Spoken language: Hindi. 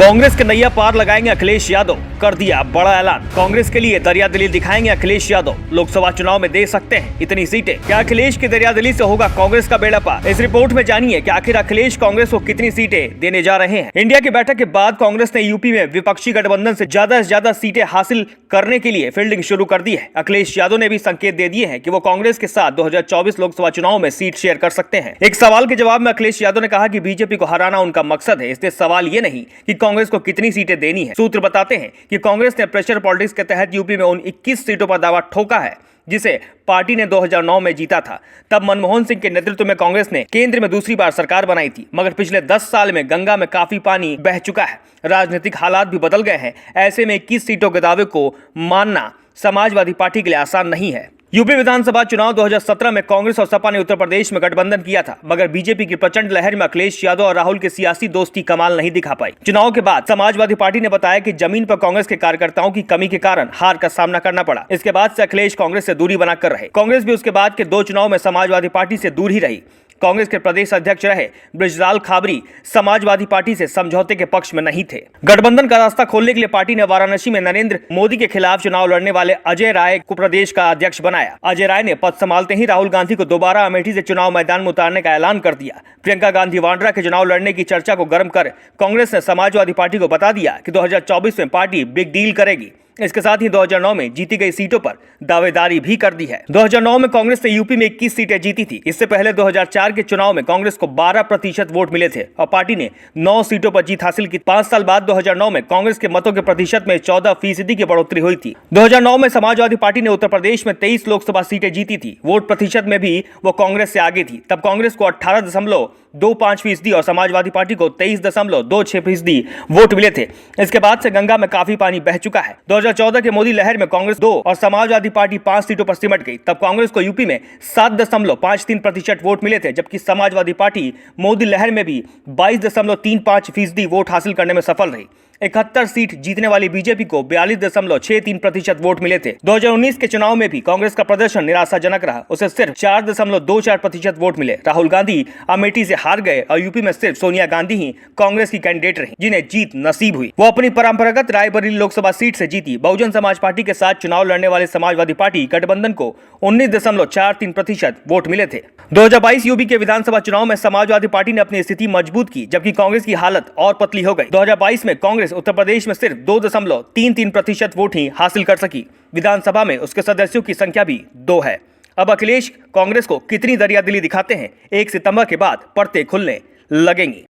कांग्रेस के नैया पार लगाएंगे अखिलेश यादव, कर दिया बड़ा ऐलान। कांग्रेस के लिए दरियादिली दिखाएंगे अखिलेश यादव, लोकसभा चुनाव में दे सकते हैं इतनी सीटें। क्या अखिलेश की दरियादिली से होगा कांग्रेस का बेड़ा पार? इस रिपोर्ट में जानिए कि आखिर अखिलेश कांग्रेस को कितनी सीटें देने जा रहे हैं। इंडिया की बैठक के बाद कांग्रेस ने यूपी में विपक्षी गठबंधन से ज्यादा सीटें हासिल करने के लिए फील्डिंग शुरू कर दी है। अखिलेश यादव ने भी संकेत दे दिए हैं कि वो कांग्रेस के साथ 2024 लोकसभा चुनाव में सीट शेयर कर सकते हैं। एक सवाल के जवाब में अखिलेश यादव ने कहा कि बीजेपी को हराना उनका मकसद है, इसलिए सवाल ये नहीं कि कांग्रेस को कितनी सीटें देनी है। सूत्र बताते हैं कि कांग्रेस ने प्रेशर पॉलिटिक्स के तहत यूपी में उन 21 सीटों पर दावा ठोका है जिसे पार्टी ने 2009 में जीता था। तब मनमोहन सिंह के नेतृत्व में कांग्रेस ने केंद्र में दूसरी बार सरकार बनाई थी, मगर पिछले 10 साल में गंगा में काफी पानी बह चुका है। राजनीतिक हालात भी बदल गए हैं। ऐसे में 21 सीटों के दावे को मानना समाजवादी पार्टी के लिए आसान नहीं है। यूपी विधानसभा चुनाव 2017 में कांग्रेस और सपा ने उत्तर प्रदेश में गठबंधन किया था, मगर बीजेपी की प्रचंड लहर में अखिलेश यादव और राहुल की सियासी दोस्ती कमाल नहीं दिखा पाई। चुनाव के बाद समाजवादी पार्टी ने बताया कि जमीन पर कांग्रेस के कार्यकर्ताओं की कमी के कारण हार का सामना करना पड़ा। इसके बाद से अखिलेश कांग्रेस से दूरी बनाकर रहे। कांग्रेस भी उसके बाद के 2 चुनाव में समाजवादी पार्टी से दूर ही रही। कांग्रेस के प्रदेश अध्यक्ष रहे बृजलाल खाबरी समाजवादी पार्टी से समझौते के पक्ष में नहीं थे। गठबंधन का रास्ता खोलने के लिए पार्टी ने वाराणसी में नरेंद्र मोदी के खिलाफ चुनाव लड़ने वाले अजय राय को प्रदेश का अध्यक्ष बनाया। अजय राय ने पद संभालते ही राहुल गांधी को दोबारा अमेठी से चुनाव मैदान में उतारने का ऐलान कर दिया। प्रियंका गांधी वाड्रा के चुनाव लड़ने की चर्चा को गर्म कर कांग्रेस ने समाजवादी पार्टी को बता दिया कि 2024 में पार्टी बिग डील करेगी। इसके साथ ही 2009 में जीती गई सीटों पर दावेदारी भी कर दी है। 2009 में कांग्रेस ने यूपी में 21 सीटें जीती थी। इससे पहले 2004 के चुनाव में कांग्रेस को 12% वोट मिले थे और पार्टी ने 9 सीटों पर जीत हासिल की। 5 साल बाद 2009 में कांग्रेस के मतों के प्रतिशत में 14% की बढ़ोतरी हुई थी। 2009 में समाजवादी पार्टी ने उत्तर प्रदेश में 23 लोकसभा सीटें जीती थी। वोट प्रतिशत में भी वो कांग्रेस से आगे थी। तब कांग्रेस को 18.25% और समाजवादी पार्टी को 23.26% वोट मिले थे। इसके बाद से गंगा में काफी पानी बह चुका है। 2014 के मोदी लहर में कांग्रेस 2 और समाजवादी पार्टी 5 सीटों पर सिमट गई। तब कांग्रेस को यूपी में 7.53% वोट मिले थे, जबकि समाजवादी पार्टी मोदी लहर में भी 22.35% वोट हासिल करने में सफल रही। 71 सीट जीतने वाली बीजेपी को 42.63% वोट मिले थे। 2019 के चुनाव में भी कांग्रेस का प्रदर्शन निराशाजनक रहा। उसे सिर्फ 4.24% वोट मिले। राहुल गांधी अमेठी से हार गए और यूपी में सिर्फ सोनिया गांधी ही कांग्रेस की कैंडिडेट रही, जिन्हें जीत नसीब हुई। वो अपनी परंपरागत रायबरेली लोकसभा सीट से जीती। बहुजन समाज पार्टी के साथ चुनाव लड़ने वाले समाजवादी पार्टी गठबंधन को 19.43% वोट मिले थे। 2022 यूपी के विधानसभा चुनाव में समाजवादी पार्टी ने अपनी स्थिति मजबूत की, जबकि कांग्रेस की हालत और पतली हो गई। 2022 में कांग्रेस उत्तर प्रदेश में सिर्फ 2.33% वोट ही हासिल कर सकी। विधानसभा में उसके सदस्यों की संख्या भी 2 है। अब अखिलेश कांग्रेस को कितनी दरियादिली दिखाते हैं, 1 सितंबर के बाद परतें खुलने लगेंगी।